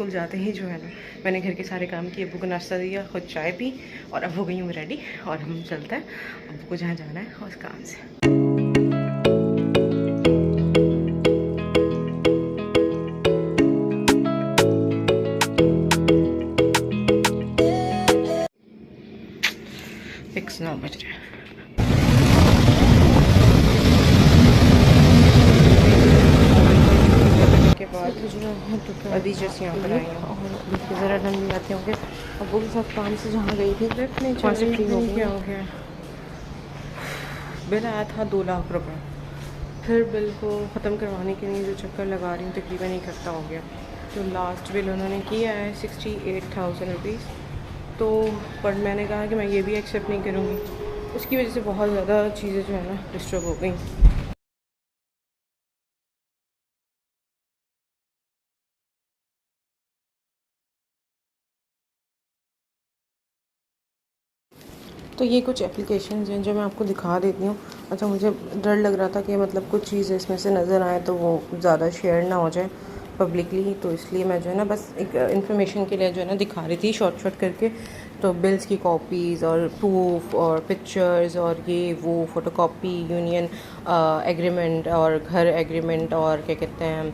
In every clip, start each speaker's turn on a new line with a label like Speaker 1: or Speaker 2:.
Speaker 1: School जाते ही जो है ना मैंने घर के सारे काम किए, अब्बू को नाश्ता दिया, खुद चाय पी और अब हो गई हूँ रेडी और हम चलते हैं अब्बू को जहाँ जाना है उस काम से। फिक्स 9 बज रहे हैं। बाद तो अभी जैसे यहाँ पर आई हूँ और ज़रा ढंग भी आते होंगे। अब वो के साथ काम से जहाँ गई थी वहाँ से फ्री हो गया। हो गया बिल आया था 2 लाख रुपए, फिर बिल को ख़त्म करवाने के लिए जो चक्कर लगा रही हूँ तकरीबन इकट्ठा हो गया। तो लास्ट बिल उन्होंने किया है 68,000 रुपीज़। तो पर मैंने कहा कि मैं ये भी एक्सेप्ट नहीं करूँगी, उसकी वजह से बहुत ज़्यादा चीज़ें जो है ना डिस्टर्ब हो गई। तो ये कुछ एप्लीकेशंस हैं जो मैं आपको दिखा देती हूँ। अच्छा, मुझे डर लग रहा था कि मतलब कुछ चीज़ें इसमें से नज़र आए तो वो ज़्यादा शेयर ना हो जाए पब्लिकली, तो इसलिए मैं जो है ना बस एक इन्फॉर्मेशन के लिए जो है ना दिखा रही थी शॉर्ट करके। तो बिल्स की कॉपीज़ और प्रूफ और पिक्चर्स और ये वो फ़ोटोकॉपी, यूनियन एग्रीमेंट और घर एग्रीमेंट और क्या कहते हैं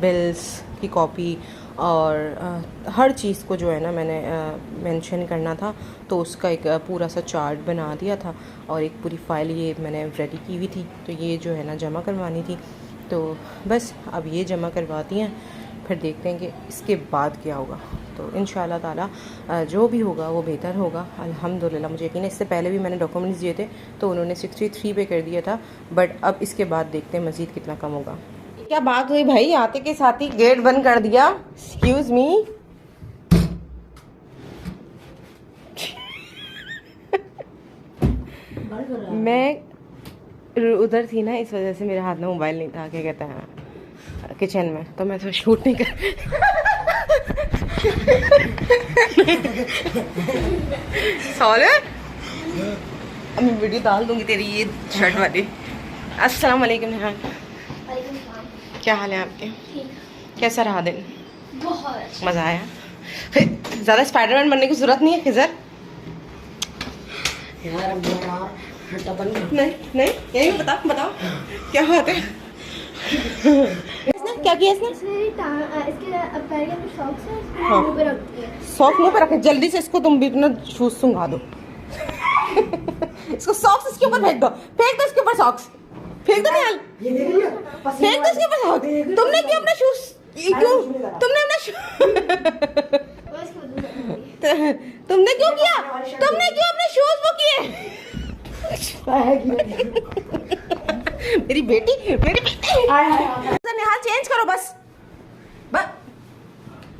Speaker 1: बिल्स की कॉपी और हर चीज़ को जो है ना मैंने मेंशन करना था। तो उसका एक पूरा सा चार्ट बना दिया था और एक पूरी फ़ाइल ये मैंने रेडी की हुई थी। तो ये जो है ना जमा करवानी थी, तो बस अब ये जमा करवाती हैं, फिर देखते हैं कि इसके बाद क्या होगा। तो इंशाल्लाह ताला जो भी होगा वो बेहतर होगा अल्हम्दुलिल्लाह। मुझे यकीन है, इससे पहले भी मैंने डॉक्यूमेंट्स दिए थे तो उन्होंने 63 पे कर दिया था, बट अब इसके बाद देखते हैं मज़ीद कितना कम होगा। क्या बात हुई भाई, आते के साथ ही गेट बंद कर दिया। Excuse me. मैं उधर थी ना, इस वजह से मेरे हाथ में मोबाइल नहीं था, क्या कहते हैं किचन में, तो मैं तो शूट नहीं कर सॉरी। अब मैं वीडियो डाल दूंगी तेरी ये शर्ट वाली। अस्सलाम वालेकुम नेहा, क्या हाल है आपके? कैसा रहा दिन?
Speaker 2: बहुत अच्छा।
Speaker 1: मज़ा आया? ज़्यादा स्पाइडरमैन बनने की ज़रूरत नहीं है खिजर। नहीं नहीं, यही बताओ क्या बात है? इसने क्या किया? इसके
Speaker 2: पैर के अंदर सॉक्स है,
Speaker 1: हाँ,
Speaker 2: मुंह पे रख दिया।
Speaker 1: सॉक्स मुंह पे रखे। जल्दी से इसको तुम भी अपना शूज सुंघा दो। इसको सॉक्स इसके ऊपर फेंक दो इसके ऊपर सॉक्स फेंक दो। निहाल फेंक दो इसके ऊपर सॉक्स। तुमने क्यों अपना शूज तुमने क्यों किया? तुमने क्यों अपने शूज वो किए? मेरी बेटी निहाल चेंज करो बस।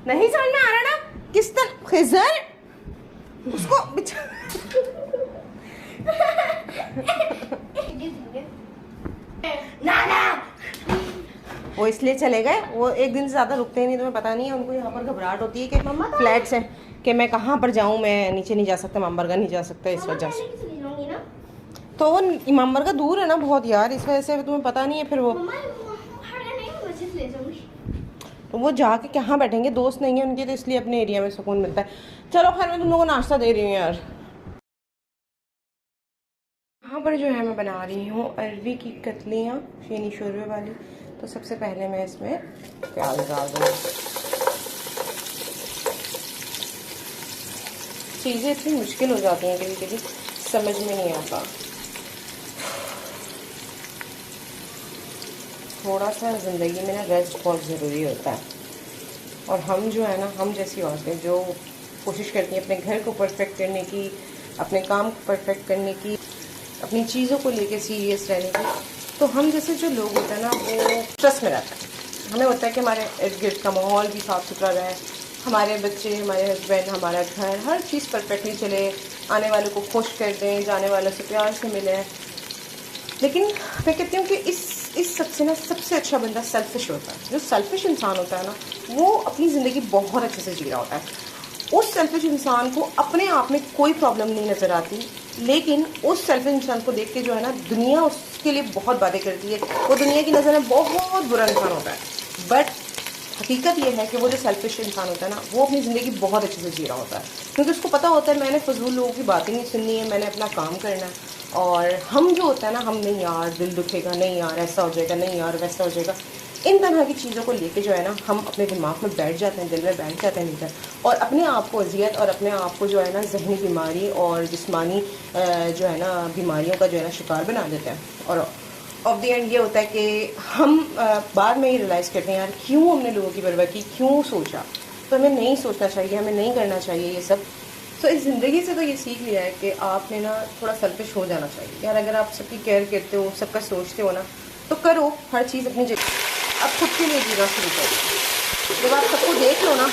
Speaker 1: नहीं समझ में आ रहा ना किस तरह खिजर उसको वो इसलिए चले गए, वो एक दिन से ज़्यादा रुकते ही नहीं। तुम्हें पता नहीं है, उनको यहाँ पर घबराहट होती है कि फ्लैट्स हैं कि मैं कहाँ पर जाऊँ, मैं नीचे नहीं जा सकता, इमाम बारगाह नहीं जा सकता, इस वजह से। तो वो इमाम बारगाह दूर है ना बहुत यार, इस वजह से तुम्हें पता नहीं है। फिर वो तो वो जाके कहाँ बैठेंगे, दोस्त नहीं है उनके, तो इसलिए अपने एरिया में सुकून मिलता है। चलो खैर, मैं तुम लोगों को नाश्ता दे रही हूँ यार। यहाँ पर जो है मैं बना रही हूँ अरबी की कतलियाँ, शीनी शोरबे वाली। तो सबसे पहले मैं इसमें प्याज डाल दूँगी। चीज़ें इतनी मुश्किल हो जाती हैं कभी कभी, समझ में नहीं आता। थोड़ा सा ज़िंदगी में ना रेस्ट बहुत ज़रूरी होता है, और हम जो है ना, हम जैसी औरतें जो कोशिश करती हैं अपने घर को परफेक्ट करने की, अपने काम को परफेक्ट करने की, अपनी चीज़ों को लेके सीरियस रहने की, तो हम जैसे जो लोग होते हैं ना वो स्ट्रेस में रहते हैं। हमें होता है कि हमारे इर्द गिर्द का माहौल भी साफ़ सुथरा रहे, हमारे बच्चे, हमारे हस्बैंड, हमारा घर, हर चीज़ परफेक्टली चले, आने वालों को खुश कर दें, जाने वालों से प्यार से मिलें। लेकिन मैं कहती हूँ कि इस सबसे ना सबसे अच्छा बंदा सेल्फिश होता है। जो सेल्फिश इंसान होता है ना, वो अपनी ज़िंदगी बहुत अच्छे से जी रहा होता है। उस सेल्फिश इंसान को अपने आप में कोई प्रॉब्लम नहीं नज़र आती, लेकिन उस सेल्फिश इंसान को देख के जो है ना दुनिया उसके लिए बहुत बातें करती है। वो दुनिया की नज़र में बहुत बुरा इंसान होता है, बट हकीकत ये है कि वो जो सेल्फिश इंसान होता है ना, वो अपनी ज़िंदगी बहुत अच्छे से जी रहा होता है, क्योंकि उसको पता होता है मैंने फजूल लोगों की बातें नहीं सुननी है, मैंने अपना काम करना है। और हम जो होता है ना, हम नहीं यार दिल दुखेगा, नहीं यार ऐसा हो जाएगा, नहीं यार वैसा हो जाएगा, इन तरह की चीज़ों को लेके जो है ना हम अपने दिमाग में बैठ जाते हैं, दिल में बैठ जाते हैं नीचे, और अपने आप को अजियत और अपने आप को जो है ना जहनी बीमारी और जिस्मानी जो है ना बीमारियों का जो है ना शिकार बना देते हैं। और ऑफ द एंड ये होता है कि हम बाद में ही रियलाइज़ करते हैं यार क्यों हमने लोगों की परवाह की, क्यों सोचा। तो हमें नहीं सोचना चाहिए, हमें नहीं करना चाहिए ये सब। तो इस ज़िंदगी से तो ये सीख लिया है कि आपने ना थोड़ा सेल्फिश हो जाना चाहिए यार। अगर आप सबकी केयर करते हो, सबका सोचते हो ना, तो करो हर चीज़ अपनी जगह। आप खुद के लिए जीना शुरू करो। जब आप सबको देख लो ना,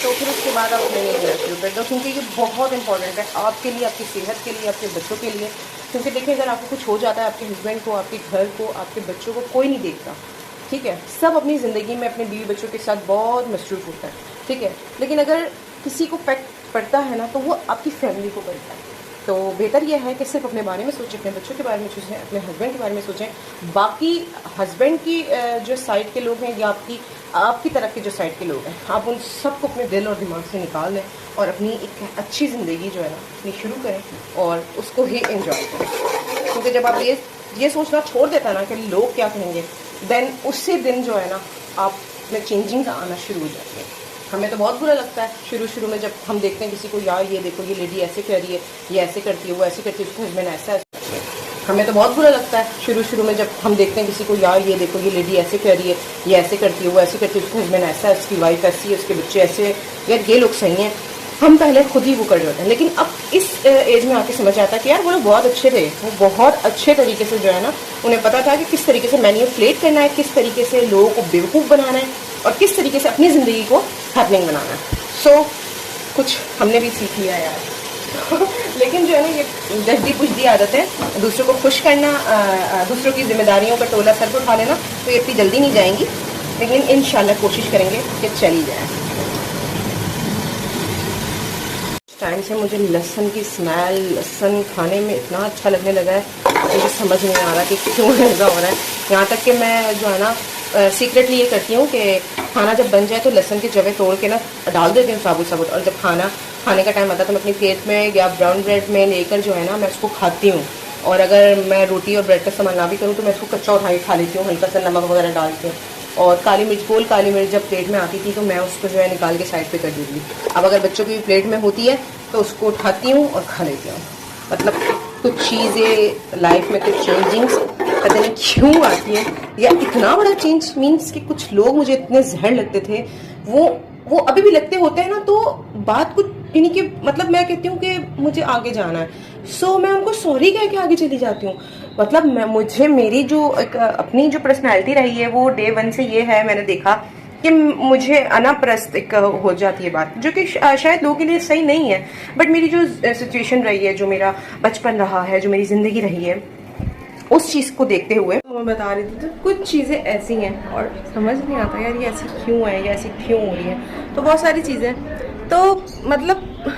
Speaker 1: तो फिर उसके बाद आप अपने लिए जीना शुरू कर दो, क्योंकि ये बहुत इंपॉर्टेंट है आपके लिए, आपकी सेहत के लिए, आपके बच्चों के लिए। क्योंकि देखिए अगर आपको कुछ हो जाता है, आपके हस्बैंड को, आपके घर को, आपके बच्चों को कोई नहीं देखता, ठीक है। सब अपनी ज़िंदगी में अपने बीवी बच्चों के साथ बहुत मसरूफ़ होता है, ठीक है। लेकिन अगर किसी को इफेक्ट पड़ता है ना, तो वो आपकी फैमिली को पड़ता है। तो बेहतर यह है कि सिर्फ अपने बारे में सोचें, अपने बच्चों के बारे में सोचें, अपने हस्बैंड के बारे में सोचें। बाकी हस्बैंड की जो साइड के लोग हैं या आपकी तरफ के जो साइड के लोग हैं, आप उन सबको अपने दिल और दिमाग से निकाल दें और अपनी एक अच्छी ज़िंदगी जो है ना अपनी शुरू करें और उसको ही एंजॉय करें। क्योंकि जब आप ये सोचना छोड़ देता ना कि लोग क्या कहेंगे, देन उससे दिन जो है ना आप में चेंजिंग आना शुरू हो जाती है। हमें तो बहुत बुरा लगता है शुरू में जब हम देखते हैं किसी को, यार ये देखो ये लेडी ऐसे कर रही है, ये ऐसे करती है, वो ऐसे करती है, उसका हस्बैंड ऐसा। हमें तो बहुत बुरा लगता है शुरू में जब हम देखते हैं किसी को, यार ये देखो ये लेडी ऐसे कर रही है, ये ऐसे करती है, वो ऐसे करती है, उसका हस्बैंड ऐसा है, उसकी वाइफ ऐसी है, उसके बच्चे ऐसे, यार ये लोग सही हैं। हम पहले खुद ही वो कर रहे होते हैं। लेकिन अब इस एज में आके समझ आता है कि यार वो लोग बहुत अच्छे थे, वो बहुत अच्छे तरीके से जो है ना उन्हें पता था कि किस तरीके से मैनिपुलेट करना है, किस तरीके से लोगों को बेवकूफ़ बनाना है और किस तरीके से अपनी ज़िंदगी को हैपनिंग बनाना है। सो कुछ हमने भी सीख लिया यार। लेकिन जो है ना ये जल्दी पुजदी आदत है, दूसरों को खुश करना, दूसरों की जिम्मेदारियों का टोला सर पर उठा लेना, तो ये इतनी जल्दी नहीं जाएंगी, लेकिन इंशाल्लाह कोशिश करेंगे कि चली जाए। टाइम से मुझे लहसुन की स्मेल, लहसुन खाने में इतना अच्छा लगने लगा है, मुझे समझ नहीं आ रहा कि क्यों ऐसा हो रहा है। यहाँ तक कि मैं जो है ना सीक्रेटली ये करती हूँ कि खाना जब बन जाए तो लहसुन के जवे तोड़ के ना डाल देती हूँ साबुत, और जब खाने का टाइम आता है तो मैं अपनी प्लेट में या ब्राउन ब्रेड में लेकर जो है ना मैं उसको खाती हूँ। और अगर मैं रोटी और ब्रेड का सामान ना भी करूँ तो मैं उसको कच्चा उठा के खा लेती हूँ, हल्का सा नमक वगैरह डाल के। और काली मिर्च जब प्लेट में आती थी तो मैं उसको जो है निकाल के साइड पे कर देती थी। अब अगर बच्चों की प्लेट में होती है तो उसको उठाती हूँ और खा लेती हूँ। मतलब कुछ चीज़ें लाइफ में, कुछ चेंजिंग्स पता नहीं क्यों आती है, या इतना बड़ा चेंज मीन्स कि कुछ लोग मुझे इतने जहर लगते थे, वो अभी भी लगते होते हैं ना, तो बात कुछ यानी कि मतलब मैं कहती हूँ कि मुझे आगे जाना है, सो मैं उनको सॉरी कह के आगे चली जाती हूँ। मतलब मुझे मेरी जो एक अपनी जो पर्सनैलिटी रही है वो डे 1 से ये है, मैंने देखा कि मुझे अनाप्रस्त एक हो जाती है बात, जो कि शायद लोगों के लिए सही नहीं है, बट मेरी जो सिचुएशन रही है, जो मेरा बचपन रहा है, जो मेरी ज़िंदगी रही है, उस चीज़ को देखते हुए तो मैं बता रही थी, तो कुछ चीज़ें ऐसी हैं और समझ नहीं आता यार ये ऐसी क्यों है, ये ऐसी क्यों हो रही है। तो बहुत सारी चीज़ें, तो मतलब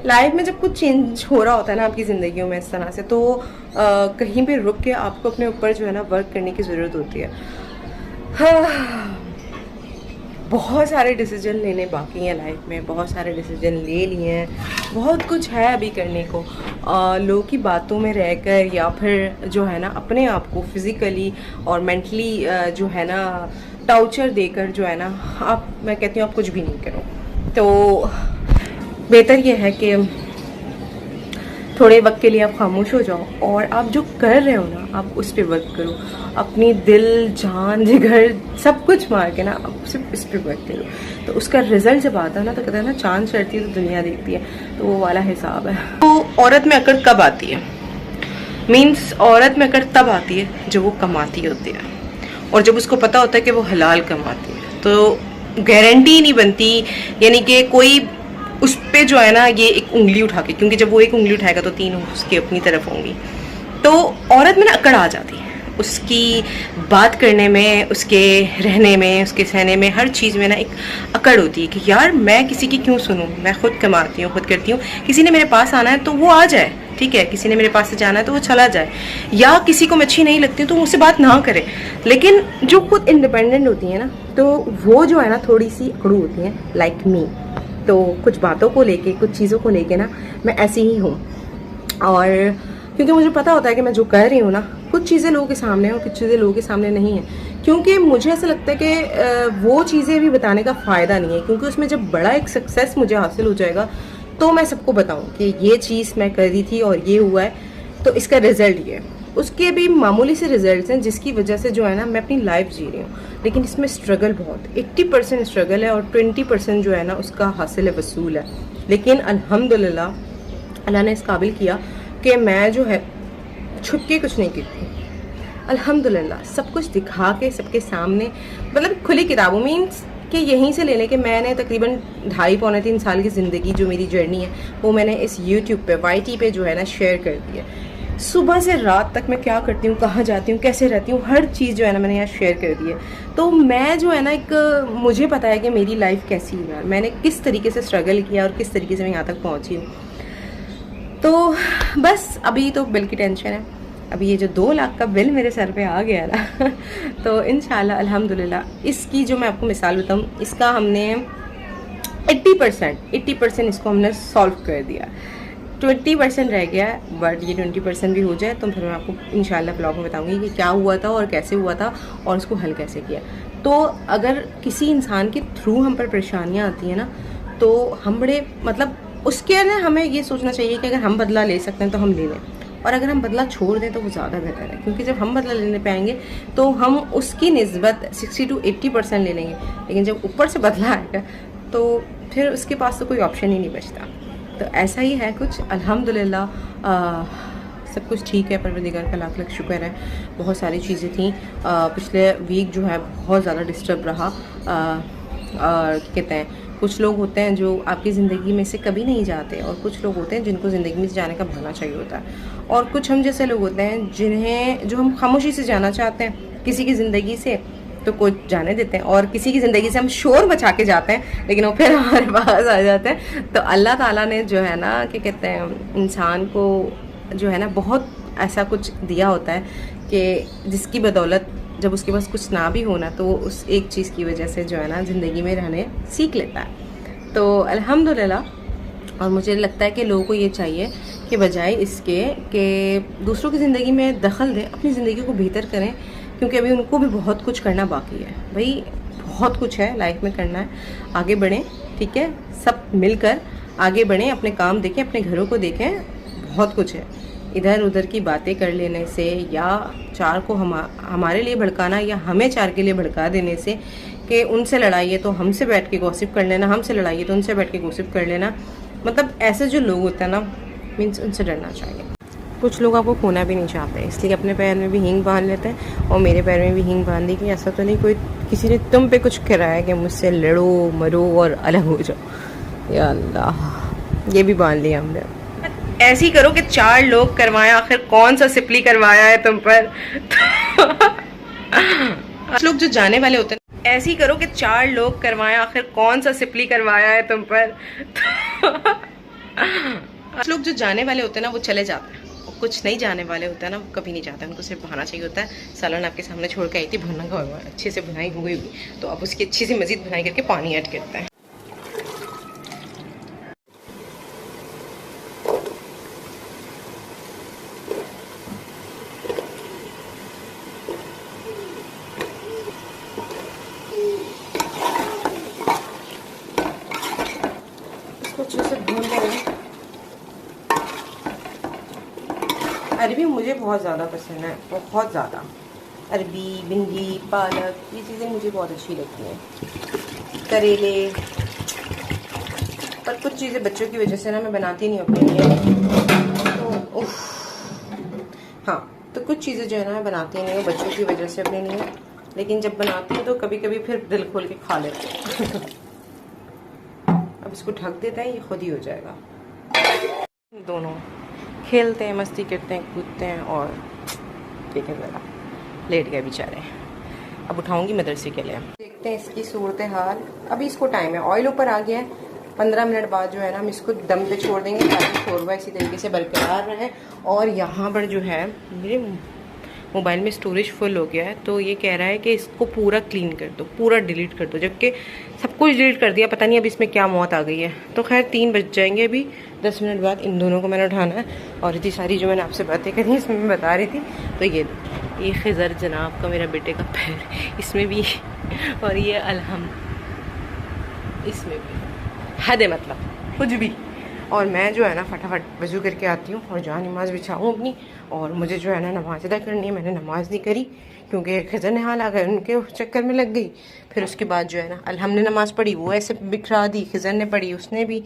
Speaker 1: लाइफ में जब कुछ चेंज हो रहा होता है ना आपकी ज़िंदगियों में इस तरह से, तो कहीं पे रुक के आपको अपने ऊपर जो है ना वर्क करने की ज़रूरत होती है। हाँ, बहुत सारे डिसीजन लेने बाकी हैं लाइफ में, बहुत सारे डिसीजन ले लिए हैं, बहुत कुछ है अभी करने को। लोगों की बातों में रहकर या फिर जो है ना अपने आप को फिज़िकली और मेंटली जो है ना टॉर्चर देकर जो है ना मैं कहती हूँ आप कुछ भी नहीं करो। तो बेहतर ये है कि थोड़े वक्त के लिए आप खामोश हो जाओ और आप जो कर रहे हो ना आप उस पर वर्क करो, अपनी दिल जान जिगर सब कुछ मार के ना आप सिर्फ इस पर वर्क करो। तो उसका रिजल्ट जब आता है ना, तो कहते हैं ना चांद चढ़ती है तो दुनिया देखती है, तो वो वाला हिसाब है। तो औरत में अकड़ कब आती है, मीन्स औरत में अकड़ तब आती है जब वो कमाती होती है और जब उसको पता होता है कि वो हलाल कमाती है, तो गारंटी नहीं बनती, यानी कि कोई उस पे जो है ना ये एक उंगली उठा के, क्योंकि जब वो एक उंगली उठाएगा तो 3 उसकी अपनी तरफ होंगी, तो औरत में ना अकड़ आ जाती है। उसकी बात करने में, उसके रहने में, उसके सहने में, हर चीज़ में ना एक अकड़ होती है कि यार मैं किसी की क्यों सुनूं, मैं खुद कमाती हूँ, खुद करती हूँ। किसी ने मेरे पास आना है तो वो आ जाए, ठीक है, किसी ने मेरे पास से जाना है तो वो चला जाए, या किसी को मैं अच्छी नहीं लगती तो मुझसे बात ना करे। लेकिन जो खुद इंडिपेंडेंट होती है ना, तो वो जो है ना थोड़ी सी अकड़ू होती हैं, लाइक मी। तो कुछ बातों को लेके, कुछ चीज़ों को लेके ना मैं ऐसी ही हूँ। और क्योंकि मुझे पता होता है कि मैं जो कर रही हूँ ना, कुछ चीज़ें लोगों के सामने हैं और कुछ चीज़ें लोगों के सामने नहीं है। क्योंकि मुझे ऐसा लगता है कि वो चीज़ें भी बताने का फ़ायदा नहीं है, क्योंकि उसमें जब बड़ा एक सक्सेस मुझे हासिल हो जाएगा तो मैं सबको बताऊँ कि ये चीज़ मैं कर रही थी और ये हुआ है, तो इसका रिजल्ट ये है। उसके भी मामूली से रिजल्ट्स हैं जिसकी वजह से जो है ना मैं अपनी लाइफ जी रही हूँ। लेकिन इसमें स्ट्रगल बहुत, 80% स्ट्रगल है और 20% जो है ना उसका हासिल वसूल है। लेकिन अल्हम्दुलिल्लाह अल्लाह ने इस काबिल किया कि मैं जो है छुप के कुछ नहीं करती। अल्हम्दुलिल्लाह सब कुछ दिखा के सबके सामने, मतलब खुली किताबों, मीन्स कि यहीं से ले लें कि मैंने तकरीबन 2.5-3 साल की ज़िंदगी जो मेरी जर्नी है वो मैंने इस यूट्यूब पे, YT पे जो है ना शेयर कर दी है। सुबह से रात तक मैं क्या करती हूँ, कहाँ जाती हूँ, कैसे रहती हूँ, हर चीज़ जो है ना मैंने यहाँ शेयर कर दी है। तो मैं जो है ना एक, मुझे पता है कि मेरी लाइफ कैसी है, मैंने किस तरीके से स्ट्रगल किया और किस तरीके से मैं यहाँ तक पहुँची हूँ। तो बस अभी तो बिल की टेंशन है। अभी ये जो 2 लाख का बिल मेरे सर पे आ गया ना तो इंशाल्लाह अल्हम्दुलिल्लाह इसकी जो मैं आपको मिसाल बताऊँ, इसका हमने 80% इसको हमने सॉल्व कर दिया। 20% रह गया है, बट ये 20% भी हो जाए तो फिर मैं आपको इंशाल्लाह ब्लॉग में बताऊंगी कि क्या हुआ था और कैसे हुआ था और उसको हल कैसे किया। तो अगर किसी इंसान के थ्रू हम पर परेशानियाँ आती हैं ना, तो हम बड़े, मतलब उसके ना हमें ये सोचना चाहिए कि अगर हम बदला ले सकते हैं तो हम ले लें, और अगर हम बदला छोड़ दें तो वो ज़्यादा बेहतर है। क्योंकि जब हम बदला लेने पे आएंगे तो हम उसकी निस्बत 60 to 80% ले लेंगे, लेकिन जब ऊपर से बदला आएगा तो फिर उसके पास तो कोई ऑप्शन ही नहीं बचता। तो ऐसा ही है कुछ। अल्हम्दुलिल्लाह सब कुछ ठीक है, परवरदिगार का लाख लाख शुक्र है। बहुत सारी चीज़ें थी, पिछले वीक जो है बहुत ज़्यादा डिस्टर्ब रहा। और कहते हैं कुछ लोग होते हैं जो आपकी ज़िंदगी में से कभी नहीं जाते, और कुछ लोग होते हैं जिनको ज़िंदगी में से जाने का बहाना चाहिए होता है, और कुछ हम जैसे लोग होते हैं जो हम खामोशी से जाना चाहते हैं किसी की ज़िंदगी से, तो कोई जाने देते हैं, और किसी की ज़िंदगी से हम शोर मचा के जाते हैं लेकिन वो फिर हमारे पास आ जाते हैं। तो अल्लाह ताला ने जो है ना, क्या कहते हैं, इंसान को जो है ना बहुत ऐसा कुछ दिया होता है कि जिसकी बदौलत जब उसके पास कुछ ना भी होना तो वो उस एक चीज़ की वजह से जो है ना ज़िंदगी में रहने सीख लेता है। तो अल्हम्दुलिल्लाह। और मुझे लगता है कि लोगों को ये चाहिए कि बजाय इसके कि दूसरों की ज़िंदगी में दखल दें, अपनी ज़िंदगी को बेहतर करें, क्योंकि अभी उनको भी बहुत कुछ करना बाकी है। भाई बहुत कुछ है लाइफ में करना है, आगे बढ़ें, ठीक है, सब मिलकर आगे बढ़ें, अपने काम देखें, अपने घरों को देखें, बहुत कुछ है। इधर उधर की बातें कर लेने से या चार को हमारे लिए भड़काना या हमें चार के लिए भड़का देने से कि उनसे लड़ाई है तो हमसे बैठ के गॉसिप कर लेना, हमसे लड़ाई है तो उनसे बैठ के गॉसिप कर लेना, मतलब ऐसे जो लोग होते हैं ना, मीन्स उनसे डरना चाहिए। कुछ लोग आपको खोना भी नहीं चाहते, इसलिए अपने पैर में भी हींग बांध लेते हैं, और मेरे पैर में भी हींग बांध दी कि ऐसा तो नहीं कोई किसी ने तुम पे कुछ करा है कि मुझसे लड़ो मरो और अलग हो जाओ। या अल्लाह, ये भी बांध लिया हमने। ऐसे ही करो कि 4 लोग करवाएं, आखिर कौन सा सिपली करवाया है तुम पर। कुछ लोग जो जाने वाले होते हैं, ऐसे ही करो कि 4 लोग करवाएं, आखिर कौन सा सिपली करवाया है तुम पर। कुछ लोग जो जाने वाले होते हैं ना वो चले जाते हैं, और कुछ नहीं जाने वाले होते हैं ना वो कभी नहीं जाते, उनको सिर्फ बहाना चाहिए होता है। सालन आपके सामने छोड़ के आई थी, भुना का हुआ अच्छे से भुनाई हो गई हुई, तो आप उसकी अच्छी सी मजीद भुनाई करके पानी ऐड करते हैं। अच्छे से भून लेंगे। अरबी मुझे बहुत ज़्यादा पसंद है, बहुत ज़्यादा। अरबी, भिंडी, पालक, ये चीज़ें मुझे बहुत अच्छी लगती हैं। करेले, पर कुछ चीज़ें बच्चों की वजह से ना मैं बनाती नहीं अपने लिए, तो हाँ, तो कुछ चीज़ें जो है ना मैं बनाती नहीं हूँ बच्चों की वजह से अपने लिए, लेकिन जब बनाती हूँ तो कभी कभी फिर दिल खोल के खा लेते हैं। अब इसको ढक देते हैं, ये खुद ही हो जाएगा। दोनों खेलते हैं, मस्ती करते हैं, कूदते हैं, और ठीक है ज़रा लेट गए बेचारे। अब उठाऊंगी मदरसे के लिए। देखते हैं इसकी सूरत हाल। अभी इसको टाइम है, ऑयल ऊपर आ गया है। 15 मिनट बाद जो है ना हम इसको दम पे छोड़ देंगे ताकि शोरबा इसी तरीके से बरकरार रहे। और यहाँ पर जो है मेरे मोबाइल में स्टोरेज फुल हो गया है, तो ये कह रहा है कि इसको पूरा क्लीन कर दो, पूरा डिलीट कर दो, जबकि सब कुछ डिलीट कर दिया। पता नहीं अब इसमें क्या मौत आ गई है। तो खैर 3 बज जाएंगे अभी, 10 मिनट बाद इन दोनों को मैंने उठाना है। और इतनी सारी जो मैंने आपसे बातें करी इसमें मैं बता रही थी। तो ये खिज़र जनाब का मेरा बेटे का पैर, इसमें भी, और ये अलहम इसमें भी, हद है मतलब कुछ भी। और मैं जो है ना फटाफट वज़ू करके आती हूँ और जहाँ नमाज़ बिछाऊँ अपनी, और मुझे जो है ना नमाज़ अदा करनी है। मैंने नमाज़ नहीं करी क्योंकि खज़र नहाल आ गए, उनके चक्कर में लग गई। फिर उसके बाद जो है ना अलहम ने नमाज़ पढ़ी, वो ऐसे बिखरा दी। खज़र ने पढ़ी, उसने भी।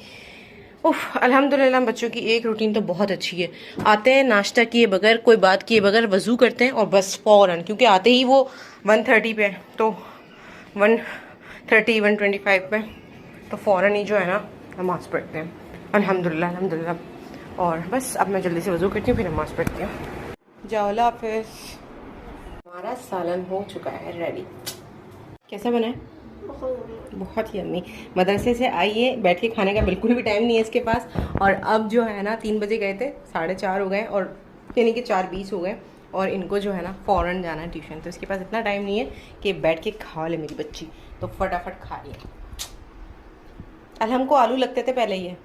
Speaker 1: उफ़, अल्हम्दुलिल्लाह बच्चों की एक रूटीन तो बहुत अच्छी है। आते हैं, नाश्ता किए बगैर, कोई बात किए बगैर वज़ू करते हैं और बस फ़ौरन, क्योंकि आते ही वो 1:30 पे, तो 1:30 1:25 पे तो फ़ौरन ही जो है ना नमाज़ पढ़ते हैं। अल्हम्दुलिल्लाह अल्हम्दुलिल्लाह। और बस अब मैं जल्दी से वज़ू करती हूँ, फिर नमाज़ पढ़ती हूँ। जाओला हाफ़िज़। हमारा सालन हो चुका है रेडी। कैसा बना है? बहुत यम्मी। मदरसे से आइए, बैठ के खाने का बिल्कुल भी टाइम नहीं है इसके पास। और अब जो है ना 3 बजे गए थे, 4:30 हो गए, और यानी कि 4:20 हो गए, और इनको जो है ना फ़ौरन जाना है ट्यूशन। तो इसके पास इतना टाइम नहीं है कि बैठ के खा ले मेरी बच्ची, तो फटाफट खा लिया। हमको आलू लगते थे पहले ये।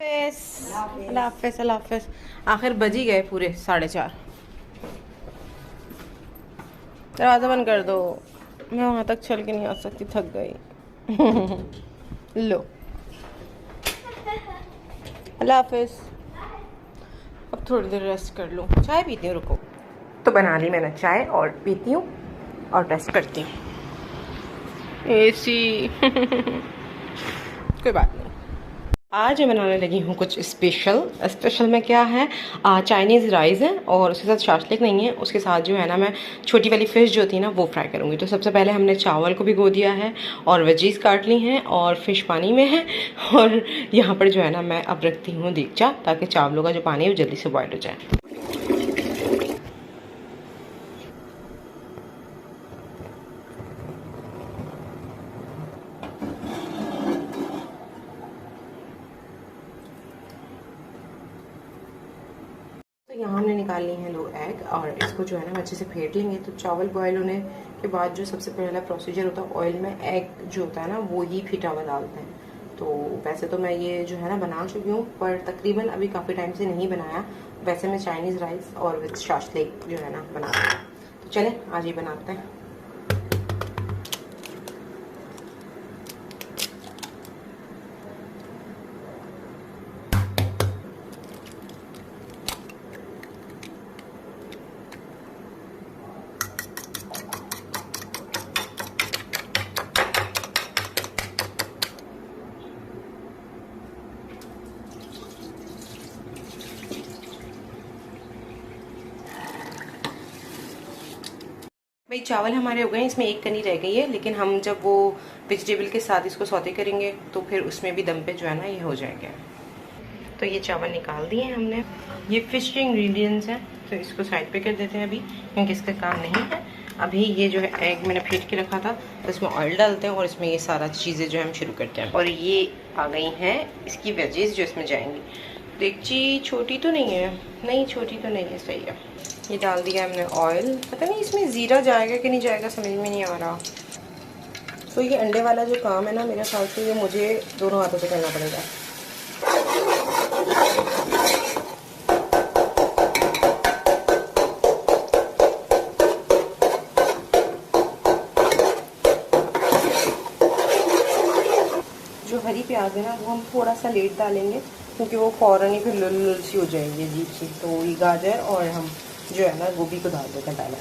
Speaker 1: अल्लाह हाफ़िज़ अल्लाह हाफ़िज़। आखिर बज ही गए पूरे 4:30। दरवाज़ा बंद कर दो, मैं वहाँ तक चल के नहीं आ सकती, थक गई। लो, अल्लाह हाफ़िज़। अब थोड़ी देर रेस्ट कर लूँ, चाय पीती हूँ, रुको। तो बना ली मैंने चाय और पीती हूँ और रेस्ट करती हूँ। एसी कोई बात नहीं। आज मैं बनाने लगी हूँ कुछ स्पेशल में क्या है, चाइनीज़ राइस है और उसके साथ शाशलिक नहीं है। उसके साथ जो है ना मैं छोटी वाली फ़िश जो थी ना वो फ्राई करूँगी। तो सबसे पहले हमने चावल को भिगो दिया है और वेजीज काट ली हैं और फ़िश पानी में है। और यहाँ पर जो है ना मैं अब रखती हूँ देगचा, ताकि चावलों का जो पानी है वो जल्दी से बॉयल हो जाए। तो यहाँ हमने निकाल लिए हैं 2 एग, और इसको जो है ना हम अच्छे से फेंट लेंगे। तो चावल बॉयल होने के बाद जो सबसे पहला प्रोसीजर होता है, ऑयल में एग जो होता है ना वो ही फिटा हुआ डालते हैं। तो वैसे तो मैं ये जो है ना बना चुकी हूँ, पर तकरीबन अभी काफ़ी टाइम से नहीं बनाया। वैसे मैं चाइनीज़ राइस और विद शाशलिक जो है ना बना रही हूँ। तो चलें आज ही बनाते हैं। भाई चावल हमारे हो गए, इसमें एक कनी रह गई है, लेकिन हम जब वो वेजिटेबल के साथ इसको सौते करेंगे तो फिर उसमें भी दम पे जो है ना ये हो जाएगा। तो ये चावल निकाल दिए हैं हमने। ये फिश के इंग्रेडिएंट्स हैं, तो इसको साइड पे कर देते हैं अभी, क्योंकि इसका काम नहीं है अभी। ये जो है एग मैंने फेंट के रखा था, तो इसमें ऑयल डालते हैं और इसमें ये सारा चीज़ें जो है हम शुरू करते हैं। और ये आ गई हैं इसकी वेजेस जो इसमें जाएंगी। देगची छोटी तो नहीं है, नहीं छोटी तो नहीं है, सही है। ये डाल दिया हमने ऑयल। पता नहीं इसमें ज़ीरा जाएगा कि नहीं जाएगा, समझ में नहीं आ रहा। तो ये अंडे वाला जो काम है ना, मेरे ख्याल से ये मुझे दोनों हाथों से करना पड़ेगा। जो हरी प्याज है ना वो हम थोड़ा सा लेट डालेंगे, क्योंकि वो फ़ौरन ही फिर लुल सी हो जाएगी अजीब सी। तो ये गाजर और हम जो है ना गोभी को डाल देते हैं पहले।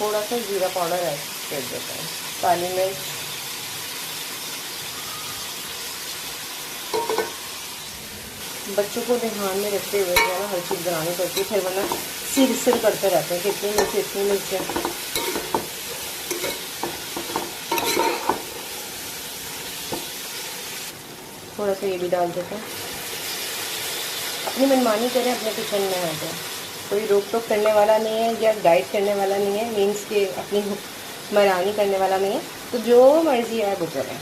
Speaker 1: थोड़ा सा जीरा पाउडर ऐड कर देते हैं, काली मिर्च, बच्चों को ध्यान में रखते हुए जो है ना हर चीज़ बनानी पड़ती है, फिर वरना सिर करते रहते हैं कि इतनी मिर्च है। थोड़ा सा ये भी डाल देते हैं। अपनी मनमानी करें, अपने किचन में आ जाए, कोई रोक टोक करने वाला नहीं है या गाइड करने वाला नहीं है, मीन्स के अपनी मनमानी करने वाला नहीं है, तो जो मर्ज़ी आए वो करें।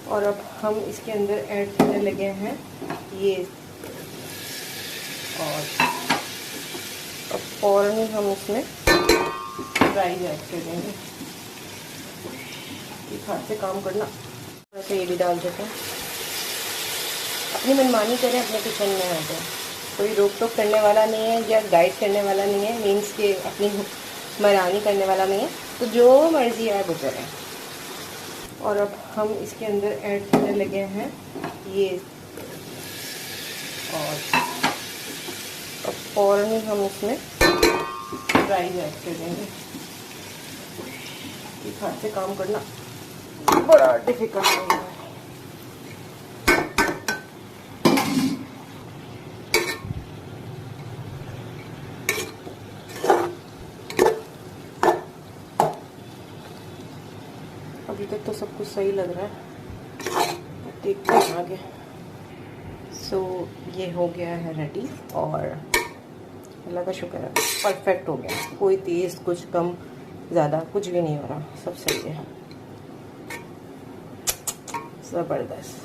Speaker 1: और अब हम इसके अंदर ऐड करने लगे हैं ये, और अब फ़ौरन हम इसमें राइस ऐड कर देंगे। एक हाथ से काम करना। थोड़ा सा ये भी डाल देते हैं। अपनी मनमानी करें, अपने किचन में आ जाए, कोई रोक टोक करने वाला नहीं है या गाइड करने वाला नहीं है, मीन्स के अपनी मनमानी करने वाला नहीं है, तो जो मर्ज़ी आए वो करें। और अब हम इसके अंदर ऐड करने लगे हैं ये, और अब फ़ौरन हम इसमें राइस ऐड कर देंगे। एक हाथ से काम करना बड़ा डिफिकल्ट हो गया है। अभी तक तो सब कुछ सही लग रहा है, देखते हैं आगे। सो ये हो गया है रेडी, और अल्लाह का शुक्र है परफेक्ट हो गया। कोई तेज़, कुछ कम ज़्यादा कुछ भी नहीं हो रहा, सब सही है, ज़बरदस्त।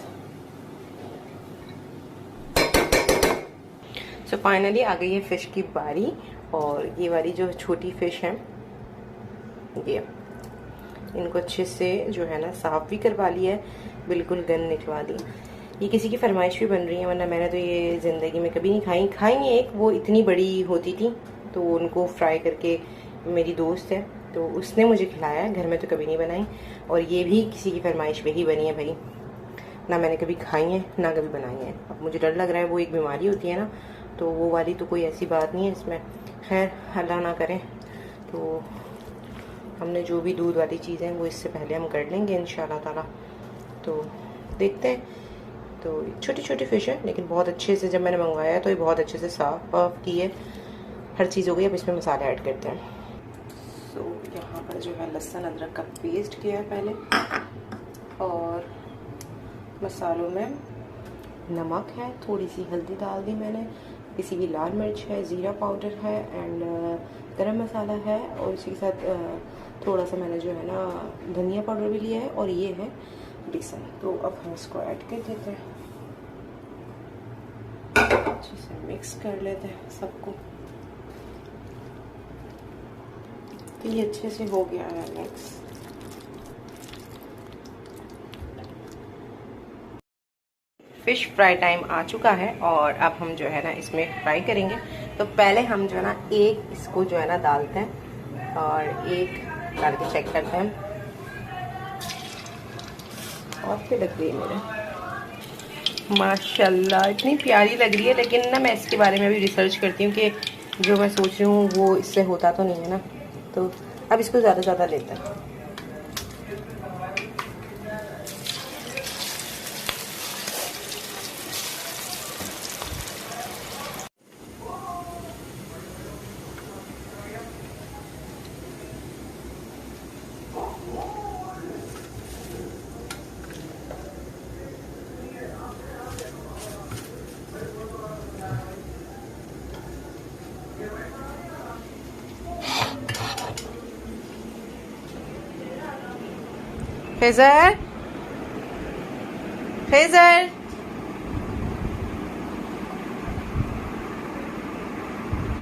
Speaker 1: सो फाइनली आ गई है फ़िश की बारी, और ये वाली जो छोटी फ़िश है, ये इनको अच्छे से जो है ना साफ़ भी करवा लिया है, बिल्कुल गंद निकलवा दी। ये किसी की फरमाइश भी बन रही है, वरना मैंने तो ये ज़िंदगी में कभी नहीं खाई एक वो इतनी बड़ी होती थी, तो उनको फ्राई करके, मेरी दोस्त है तो उसने मुझे खिलाया, घर में तो कभी नहीं बनाई। और ये भी किसी की फरमाइश पे ही बनी है भाई, ना मैंने कभी खाई है ना कभी बनाई है। अब मुझे डर लग रहा है, वो एक बीमारी होती है ना, तो वो वाली तो कोई ऐसी बात नहीं है इसमें, खैर अल्लाह ना करें। तो हमने जो भी दूध वाली चीज़ें हैं वो इससे पहले हम कर लेंगे इंशाल्लाह ताला। तो देखते हैं। तो छोटी छोटी फ़िश है, लेकिन बहुत अच्छे से जब मैंने मंगवाया तो ये बहुत अच्छे से साफ़ की है, हर चीज़ हो गई। अब इसमें मसाले ऐड करते हैं। सो यहाँ पर जो है लहसुन अदरक का पेस्ट किया है पहले, और मसालों में नमक है, थोड़ी सी हल्दी डाल दी मैंने, इसी की लाल मिर्च है, ज़ीरा पाउडर है, एंड गरम मसाला है, और इसी के साथ थोड़ा सा मैंने जो है ना धनिया पाउडर भी लिया है, और ये है बेसन। तो अब हम इसको ऐड कर देते हैं, अच्छे से मिक्स कर लेते हैं सबको। तो ये अच्छे से हो गया है मिक्स। फ़िश फ्राई टाइम आ चुका है, और अब हम जो है ना इसमें फ्राई करेंगे। तो पहले हम जो है ना एक इसको जो है ना डालते हैं, और एक डाल के चेक करते हैं। और फिर लग रही है मेरे, माशाल्लाह इतनी प्यारी लग रही है। लेकिन ना मैं इसके बारे में भी रिसर्च करती हूँ कि जो मैं सोच रही हूँ वो इससे होता तो नहीं है ना। तो अब इसको ज़्यादा लेते हैं। Phasor, phasor